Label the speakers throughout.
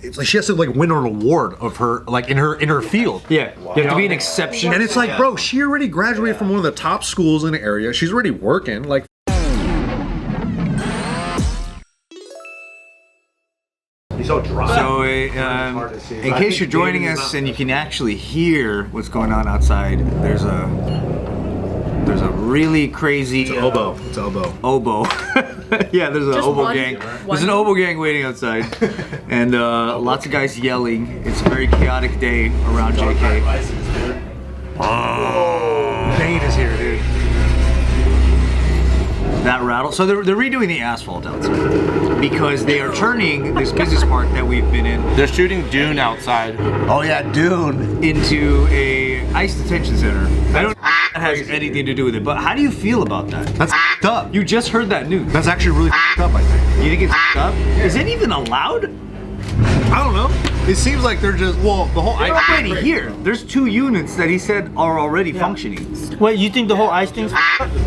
Speaker 1: it's like she has to like win an award of her like in her field.
Speaker 2: Yeah, you have to be an exception.
Speaker 1: And it's like, bro, she already graduated from one of the top schools in the area. She's already working. Like, he's so dry.
Speaker 2: So, in case you're joining us and you can actually hear what's going on outside, there's a really crazy
Speaker 1: oboe. It's oboe.
Speaker 2: Oboe. Yeah, there's an oboe gang. There's an oboe gang waiting outside, and lots of guys yelling. It's a very chaotic day around JK.
Speaker 1: Oh, Bane is here, dude.
Speaker 2: That rattle. So they're redoing the asphalt outside because they are turning this business park that we've been in.
Speaker 3: They're shooting Dune outside.
Speaker 4: Oh yeah, Dune.
Speaker 2: Into a ICE detention center. I don't know if that has anything to do with it, but how do you feel about that?
Speaker 1: That's f***ed up.
Speaker 2: You just heard that news.
Speaker 1: That's actually really f***ed up, I think.
Speaker 2: You think it's f***ed up? Is it even allowed?
Speaker 1: I don't know. It seems like they're just, well, the whole...
Speaker 2: They're already here. There's 2 units that he said are already functioning.
Speaker 5: Wait, you think the whole ICE thing's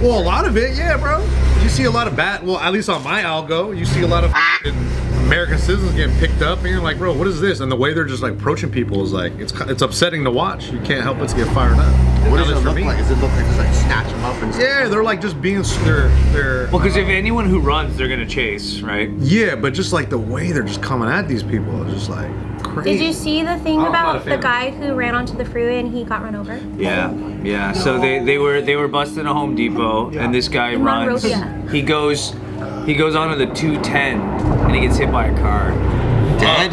Speaker 1: Well, a lot of it, yeah, bro. You see a lot of well, at least on my algo, you see a lot of American citizens getting picked up, and you're like, bro, what is this? And the way they're just like approaching people is like, it's upsetting to watch. You can't help but to get fired up.
Speaker 4: What does it look like? Does it look like just like snatch them up and stuff?
Speaker 1: Yeah, they're like just being, they're
Speaker 2: Well, because if anyone who runs, they're gonna chase, right?
Speaker 1: yeah, but just like the way they're just coming at these people is just like crazy.
Speaker 6: Did you see the thing about the guy who ran onto the freeway and he got run over?
Speaker 2: Yeah, yeah. So they were busting a Home Depot, and this guy runs.
Speaker 6: Monrovia.
Speaker 2: He goes onto the 210, and he gets hit by a car. Dead.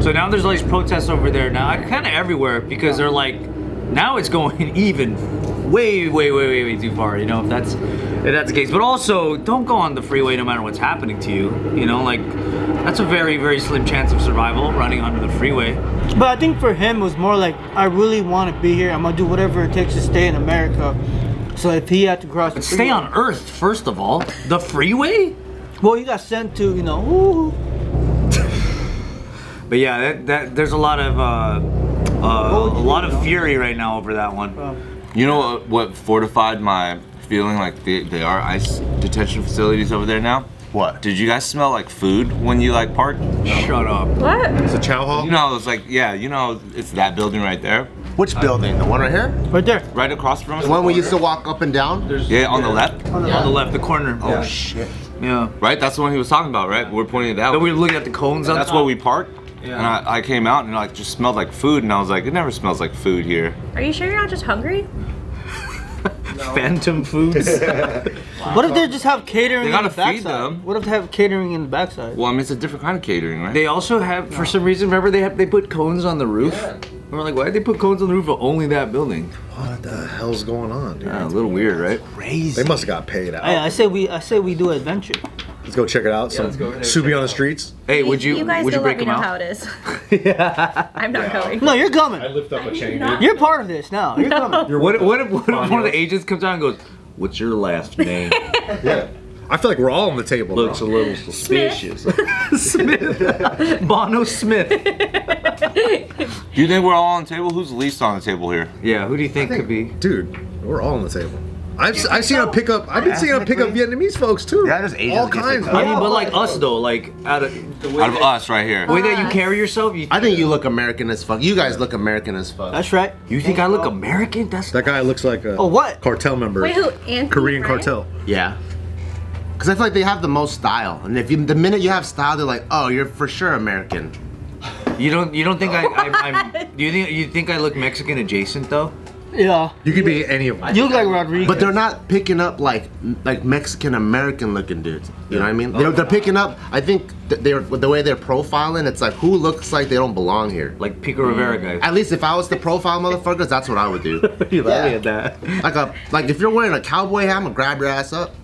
Speaker 2: So now there's all these protests over there now, kind of everywhere, because they're like, now it's going even way too far. You know, if that's the case. But also, don't go on the freeway no matter what's happening to you. You know, like that's a very slim chance of survival running onto the freeway.
Speaker 5: But I think for him it was more like, I really want to be here. I'm gonna do whatever it takes to stay in America. So if he had to cross the freeway,
Speaker 2: Stay on Earth first of all. The freeway?
Speaker 5: well, he got sent to, you know, ooh.
Speaker 2: But yeah, there's a lot of fury right now over that one.
Speaker 3: You know what fortified my feeling like they are ICE detention facilities over there now?
Speaker 4: What?
Speaker 3: Did you guys smell like food when you like parked?
Speaker 2: Shut up.
Speaker 6: What?
Speaker 1: It's a chow hall.
Speaker 3: You know, it's like, yeah, you know, it's that building right there.
Speaker 4: Which building? The one right here?
Speaker 5: Right there.
Speaker 3: Right across from us.
Speaker 4: The one we used to walk up and down?
Speaker 3: Yeah, on the left.
Speaker 2: On the left, the corner.
Speaker 4: Oh shit.
Speaker 2: Yeah.
Speaker 3: Right? That's the one he was talking about, right? We're pointing it out.
Speaker 2: Then we were looking at the cones on
Speaker 3: That's
Speaker 2: top.
Speaker 3: where we parked.
Speaker 2: Yeah.
Speaker 3: And I came out and like just smelled like food, and I was like, it never smells like food here.
Speaker 6: Are you sure you're not just hungry?
Speaker 2: Phantom foods.
Speaker 5: What if they just have catering
Speaker 3: They
Speaker 5: in
Speaker 3: gotta
Speaker 5: the
Speaker 3: feed
Speaker 5: backside?
Speaker 3: them.
Speaker 5: What if they have catering in the backside?
Speaker 3: Well, I mean, it's a different kind of catering, right?
Speaker 2: They also have, for some reason, remember they put cones on the roof? Yeah. We're like, why did they put cones on the roof of only that building?
Speaker 1: What the hell's going on, dude?
Speaker 2: Yeah, a little weird, right?
Speaker 4: Crazy.
Speaker 1: They must have got paid out.
Speaker 5: I say we do adventure.
Speaker 1: Let's go check it out.
Speaker 2: Yeah, let's go ahead and
Speaker 1: Subin
Speaker 2: check
Speaker 1: on
Speaker 2: it
Speaker 1: the streets.
Speaker 2: Hey, would you
Speaker 6: guys
Speaker 2: would you
Speaker 6: go
Speaker 2: break
Speaker 6: let me
Speaker 2: them
Speaker 6: know
Speaker 2: out?
Speaker 6: how it is. I'm not going.
Speaker 5: No, you're coming.
Speaker 1: lift up a chain.
Speaker 5: You're part of this now. You're coming.
Speaker 2: What if one of the agents comes out and goes, "What's your last name?"
Speaker 1: Yeah. I feel like we're all on the table.
Speaker 2: Looks a
Speaker 1: bro.
Speaker 2: little suspicious. Smith. Banos Smith.
Speaker 3: Do you think we're all on the table? Who's least on the table here?
Speaker 2: Yeah, who do you think could be?
Speaker 1: Dude, we're all on the table. I've seen him pick up. I've been seeing him pick up Vietnamese folks too.
Speaker 4: Yeah, there's Asians
Speaker 1: all
Speaker 4: that get
Speaker 1: kinds.
Speaker 4: picked up.
Speaker 2: I mean, but like us though, like out of the way
Speaker 3: Out of us right here.
Speaker 2: the way that you carry yourself, you
Speaker 4: I think you look American as fuck. You guys look American as fuck.
Speaker 5: That's right.
Speaker 2: you think I look American? That's
Speaker 1: That guy looks like a
Speaker 5: Oh, what?
Speaker 1: cartel member.
Speaker 6: Wait, who? Anthony
Speaker 1: Korean
Speaker 6: Ryan?
Speaker 1: cartel.
Speaker 4: Yeah. Because I feel like they have the most style. And if you, the minute you have style, they're like, oh, you're for sure American.
Speaker 2: you don't think I'm do you think I look Mexican adjacent though?
Speaker 5: Yeah.
Speaker 1: You could be any of them.
Speaker 5: You look like Rodriguez.
Speaker 4: But they're not picking up like Mexican American looking dudes. You know what I mean? They're picking up. I think they're the way they're profiling. It's like who looks like they don't belong here.
Speaker 2: Like Pico Rivera guys.
Speaker 4: At least if I was to profile motherfuckers, that's what I would do.
Speaker 2: You laughing at that?
Speaker 4: Like if you're wearing a cowboy hat, I'm gonna grab your ass up.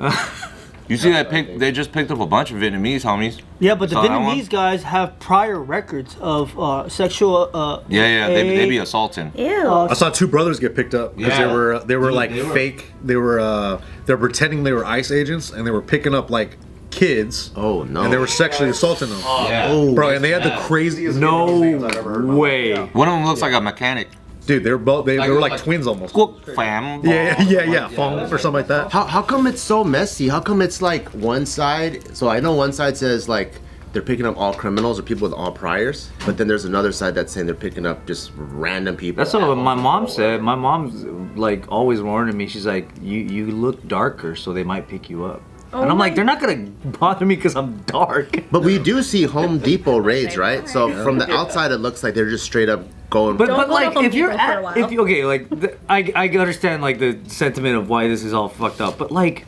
Speaker 3: You see that pick? They just picked up a bunch of Vietnamese homies.
Speaker 5: yeah, but the
Speaker 3: Saw that one?
Speaker 5: Vietnamese guys have prior records of sexual.
Speaker 3: Yeah, they be assaulting.
Speaker 6: Ew.
Speaker 1: I saw 2 brothers get picked up because
Speaker 3: Yeah.
Speaker 1: they were like
Speaker 3: they were-
Speaker 1: fake. They're pretending they were ICE agents and they were picking up like kids.
Speaker 4: Oh no.
Speaker 1: And they were sexually assaulting them.
Speaker 3: Yeah.
Speaker 1: Bro, and they had the craziest
Speaker 2: No
Speaker 1: names I've ever heard.
Speaker 2: way.
Speaker 3: One of them looks like a mechanic.
Speaker 1: Dude, they were like twins almost.
Speaker 3: Fam.
Speaker 1: Yeah, phone or something like that.
Speaker 4: How come it's so messy? How come it's like one side? So I know one side says like they're picking up all criminals or people with all priors, but then there's another side that's saying they're picking up just random people.
Speaker 2: That's what my mom said. My mom's like always warning me. She's like, you look darker, so they might pick you up. And I'm like, they're not gonna bother me because I'm dark.
Speaker 4: But we do see Home Depot raids, right? So from the outside, it looks like they're just straight up going.
Speaker 2: But
Speaker 6: go
Speaker 2: like,
Speaker 6: to Home
Speaker 2: if you're
Speaker 6: Depot for a
Speaker 2: at,
Speaker 6: while.
Speaker 2: if you, okay, like, I understand like the sentiment of why this is all fucked up. But like,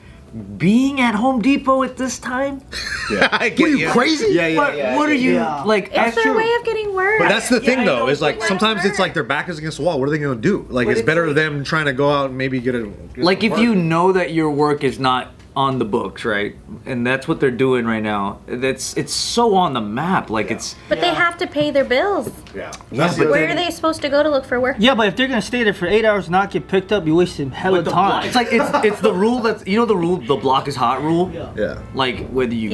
Speaker 2: being at Home Depot at this time,
Speaker 4: I get you crazy? Yeah,
Speaker 2: what are you like?
Speaker 6: It's their way of getting worse.
Speaker 1: But that's the thing,
Speaker 2: I
Speaker 1: though,
Speaker 2: know,
Speaker 1: is like
Speaker 6: but-
Speaker 1: sometimes it's like their back is against the wall. What are they gonna do? Like it's better them trying to go out and maybe get
Speaker 2: Like
Speaker 1: some
Speaker 2: if
Speaker 1: work.
Speaker 2: you know that your work is not on the books, right? And that's what they're doing right now. It's so on the map. Like it's
Speaker 6: But they have to pay their bills.
Speaker 1: Yeah.
Speaker 6: Where are they supposed to go to look for work?
Speaker 5: Yeah, but if they're gonna stay there for 8 hours and not get picked up, you're wasting hella time.
Speaker 2: it's like it's the rule that's the rule, the block is hot rule.
Speaker 1: Yeah.
Speaker 2: Like whether you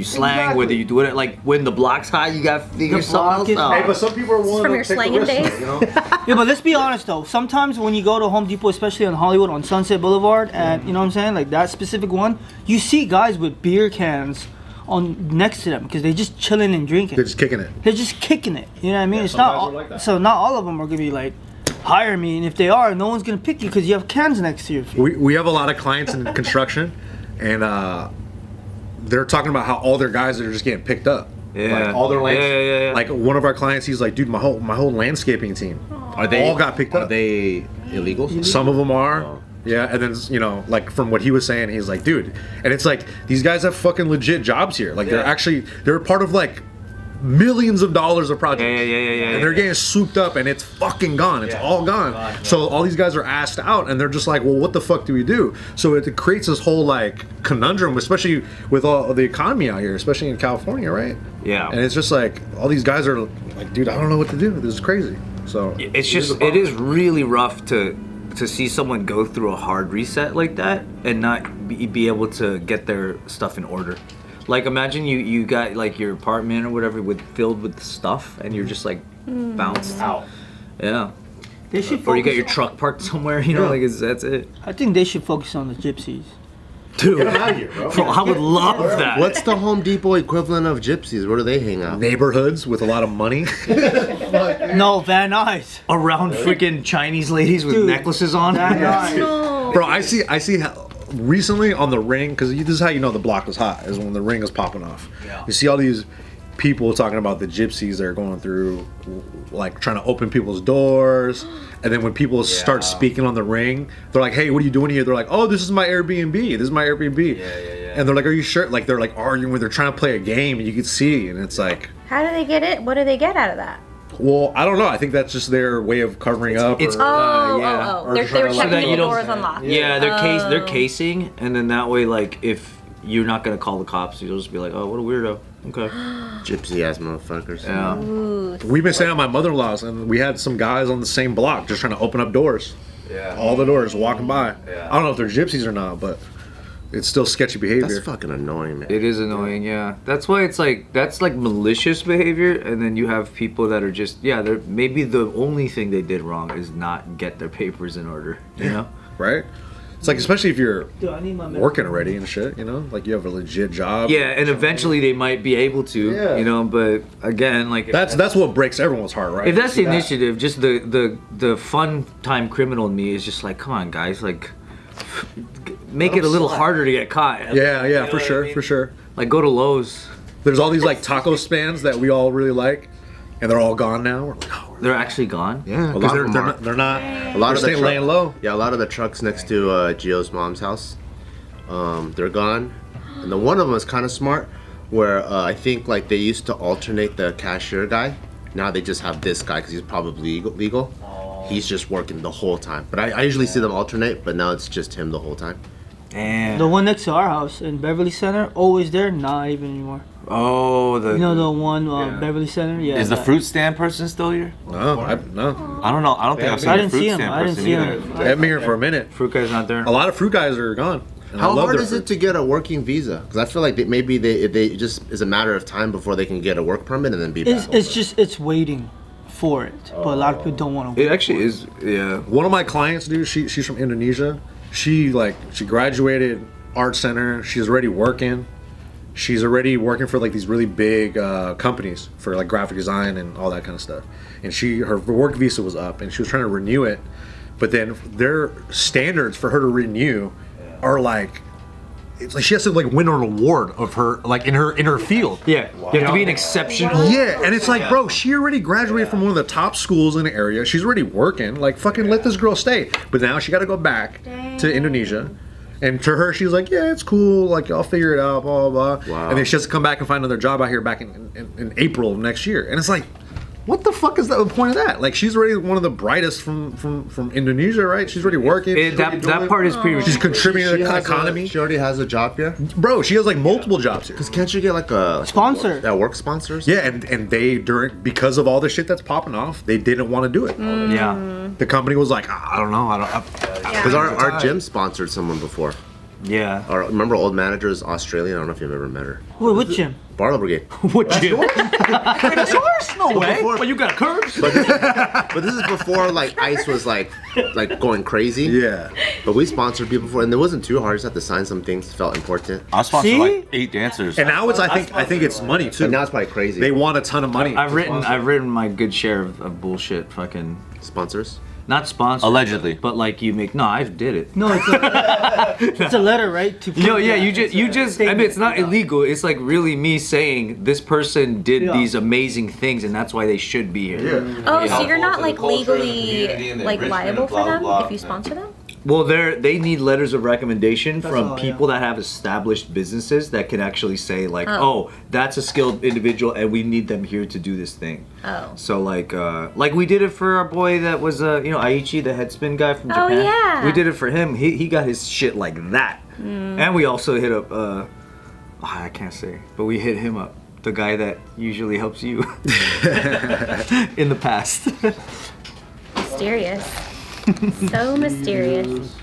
Speaker 2: slang,
Speaker 5: Exactly.
Speaker 2: whether you do it like when the block's hot, you got to figure something else out.
Speaker 1: But some people are willing
Speaker 6: From
Speaker 1: to
Speaker 6: your
Speaker 1: take the
Speaker 6: slanging
Speaker 1: risk,
Speaker 6: days?
Speaker 1: you know?
Speaker 5: Yeah, but let's be honest though. Sometimes when you go to Home Depot, especially on Hollywood, on Sunset Boulevard, and you know what I'm saying, like that specific one, you see guys with beer cans on next to them because they're just chilling and drinking.
Speaker 1: They're just kicking it.
Speaker 5: They're just kicking it. You know what I mean? It's
Speaker 1: some
Speaker 5: not
Speaker 1: guys are
Speaker 5: all,
Speaker 1: like that.
Speaker 5: so not all of them are gonna be like, hire me, and if they are, no one's gonna pick you because you have cans next to your feet.
Speaker 1: We have a lot of clients in construction, and they're talking about how all their guys are just getting picked up.
Speaker 2: Yeah.
Speaker 1: Like all their lands.
Speaker 2: Yeah.
Speaker 1: Like one of our clients, he's like, dude, my whole landscaping team,
Speaker 4: Are they
Speaker 1: all got picked up.
Speaker 4: Are they illegals?
Speaker 1: Some of them are. Yeah, and then like from what he was saying, he's like, dude, and it's like these guys have fucking legit jobs here. Like they're part of like millions of dollars of projects.
Speaker 2: Yeah.
Speaker 1: And they're getting souped up, and it's fucking gone. It's all gone. So all these guys are asked out, and they're just like, well, what the fuck do we do? So it creates this whole like conundrum, especially with all the economy out here, especially in California, right?
Speaker 2: Yeah.
Speaker 1: And it's just like all these guys are like, dude, I don't know what to do. This is crazy. So
Speaker 2: it is really rough to see someone go through a hard reset like that and not be able to get their stuff in order. Like imagine you got like your apartment or whatever filled with stuff and you're just like bounced out. Yeah.
Speaker 5: They should
Speaker 2: Or you got
Speaker 5: focus
Speaker 2: your truck parked somewhere, like that's it.
Speaker 5: I think they should focus on the gypsies.
Speaker 2: Dude, I would love that.
Speaker 4: What's the Home Depot equivalent of gypsies? Where do they hang out?
Speaker 1: neighborhoods with a lot of money.
Speaker 5: No, Van Nuys.
Speaker 2: Around freaking Chinese ladies with
Speaker 5: Dude,
Speaker 2: necklaces on?
Speaker 5: Van Nuys.
Speaker 6: No.
Speaker 1: Bro, I see how recently on the ring, because this is how you know the block was hot, is when the ring is popping off.
Speaker 2: Yeah.
Speaker 1: You see all these people talking about the gypsies that are going through, like trying to open people's doors, and then when people start speaking on the ring, they're like, hey, what are you doing here? They're like, oh, this is my Airbnb. This is my Airbnb.
Speaker 2: Yeah.
Speaker 1: And they're like, are you sure? Like they're like arguing, they're trying to play a game, and you can see, and it's like,
Speaker 6: How do they get it? What do they get out of that?
Speaker 1: well, I don't know. I think that's just their way of covering up.
Speaker 2: it's-
Speaker 1: or-
Speaker 2: yeah.
Speaker 6: They were
Speaker 1: trying to, like,
Speaker 6: checking
Speaker 2: that
Speaker 6: if
Speaker 2: you
Speaker 6: the
Speaker 2: don't-
Speaker 6: door was unlocked.
Speaker 2: Yeah, they're casing, and then that way, like, if you're not gonna call the cops, you'll just be like, oh, what a weirdo. Okay.
Speaker 4: Gypsy ass motherfuckers.
Speaker 2: Yeah.
Speaker 1: We've been staying at my mother-in-law's, and we had some guys on the same block just trying to open up doors.
Speaker 2: Yeah.
Speaker 1: All the doors, walking by.
Speaker 2: Yeah.
Speaker 1: I don't know if they're gypsies or not, but it's still sketchy behavior.
Speaker 4: That's fucking annoying, man.
Speaker 2: It is annoying, yeah. That's why it's like that's like malicious behavior, and then you have people that are just they're maybe the only thing they did wrong is not get their papers in order, you know?
Speaker 1: Right? It's like, especially if you're
Speaker 5: Dude, I need my
Speaker 1: working already and shit, like you have a legit job.
Speaker 2: Yeah, and eventually they might be able to,
Speaker 1: Yeah.
Speaker 2: but again, like
Speaker 1: That's what breaks everyone's heart, right?
Speaker 2: if that's the initiative, just the fun time criminal in me is just like, come on, guys, like make it a little harder to get caught.
Speaker 1: Yeah,
Speaker 2: You know
Speaker 1: for
Speaker 2: what I
Speaker 1: sure,
Speaker 2: mean?
Speaker 1: for sure.
Speaker 2: Like go to Lowe's.
Speaker 1: There's all these like taco stands that we all really like, and they're all gone now. We're like, oh,
Speaker 2: They're actually gone.
Speaker 4: Yeah, a
Speaker 1: because
Speaker 4: lot of them are.
Speaker 1: they're not.
Speaker 4: A lot
Speaker 1: They're
Speaker 4: of the
Speaker 1: staying laying low.
Speaker 4: Yeah, a lot of the trucks next to Gio's mom's house, they're gone. And the one of them is kind of smart, where I think like they used to alternate the cashier guy. Now they just have this guy because he's probably legal. He's just working the whole time. But I usually see them alternate, but now it's just him the whole time.
Speaker 2: Damn.
Speaker 5: The one next to our house in Beverly Center, always there, not even anymore.
Speaker 2: Oh,
Speaker 5: You know the one Beverly Center? Yeah.
Speaker 3: Is the
Speaker 5: that-
Speaker 3: fruit stand person still here?
Speaker 1: No.
Speaker 3: I don't know. I don't think I've seen
Speaker 5: I
Speaker 3: a
Speaker 5: didn't
Speaker 3: fruit
Speaker 5: see him.
Speaker 3: stand
Speaker 5: I didn't
Speaker 3: person
Speaker 5: see
Speaker 3: either.
Speaker 5: him.
Speaker 1: They haven't been here for a minute.
Speaker 2: fruit guy's not there.
Speaker 1: A lot of fruit guys are gone. And I
Speaker 4: How
Speaker 1: love
Speaker 4: hard
Speaker 1: their
Speaker 4: is
Speaker 1: fruit.
Speaker 4: it to get a working visa? Because I feel like maybe they just is a matter of time before they can get a work permit and then be back.
Speaker 5: It's waiting for it, but a lot of people don't want to.
Speaker 2: It actually is. Yeah.
Speaker 1: One of my clients, dude, she's from Indonesia. She graduated art center. She's already working, she's already working for like these really big companies for like graphic design and all that kind of stuff. And her work visa was up, and she was trying to renew it, but then their standards for her to renew are like, it's like she has to like win an award of her like in her field.
Speaker 2: Yeah, you have to be an exceptional.
Speaker 1: Yeah, and it's like, bro, she already graduated from one of the top schools in the area. She's already working. Like, fucking let this girl stay. But now she got to go back to Indonesia. And to her, she's like, yeah, it's cool. Like, I'll figure it out, blah, blah, blah.
Speaker 4: Wow.
Speaker 1: And then she has to come back and find another job out here back in April of next year. And it's like, what the fuck is the point of that? Like, she's already one of the brightest from Indonesia, right? She's already working.
Speaker 2: That part is pretty.
Speaker 1: She's contributing to the economy.
Speaker 4: She already has a job here.
Speaker 1: Bro, she has like multiple jobs here.
Speaker 4: Because can't you get like a
Speaker 5: Sponsor.
Speaker 4: work sponsors?
Speaker 1: Yeah, and they because of all the shit that's popping off, they didn't want to do it.
Speaker 2: Yeah.
Speaker 1: The company was like, I don't know,
Speaker 4: Because our gym sponsored someone before.
Speaker 2: Yeah.
Speaker 4: Remember old manager is Australian? I don't know if you've ever met her.
Speaker 5: Wait, which gym?
Speaker 4: Barlow Brigade.
Speaker 2: What gym? That's yours? No way.
Speaker 4: before-
Speaker 2: Well, you got curves.
Speaker 4: But this is before like ice was like going crazy.
Speaker 1: Yeah.
Speaker 4: But we sponsored people before, and it wasn't too hard. You just had to sign some things. Felt important.
Speaker 3: I sponsored
Speaker 5: See?
Speaker 3: like 8 dancers.
Speaker 1: And now it's I think it's money too.
Speaker 4: But now it's probably crazy.
Speaker 1: They want a ton of money.
Speaker 2: I've written my good share of bullshit. Fucking
Speaker 4: Sponsors.
Speaker 2: not sponsored.
Speaker 3: Allegedly.
Speaker 2: But like you make. No, I did it.
Speaker 5: No, it's a letter, right? To
Speaker 2: No,
Speaker 5: prove
Speaker 2: yeah,
Speaker 5: that.
Speaker 2: you just. I mean, it's not illegal. It's like really me saying this person did
Speaker 5: Yeah.
Speaker 2: these amazing things, and that's why they should be here.
Speaker 6: Oh, so you're not
Speaker 3: to the
Speaker 6: like
Speaker 3: culture and the
Speaker 6: legally
Speaker 3: community and the
Speaker 6: like
Speaker 3: enrichment
Speaker 6: liable
Speaker 3: and
Speaker 6: for
Speaker 3: blah,
Speaker 6: them
Speaker 3: blah,
Speaker 6: if you
Speaker 3: blah.
Speaker 6: sponsor them?
Speaker 2: Well, they need letters of recommendation from
Speaker 5: all,
Speaker 2: people that have established businesses that can actually say like,
Speaker 6: Oh.
Speaker 2: oh, that's a skilled individual, and we need them here to do this thing.
Speaker 6: Oh.
Speaker 2: So like we did it for our boy that was Aichi, the head spin guy from
Speaker 6: Oh,
Speaker 2: Japan.
Speaker 6: yeah.
Speaker 2: We did it for him. He got his shit like that, and we also hit up. I can't say, but we hit him up. The guy that usually helps you in the past.
Speaker 6: Mysterious. So mysterious.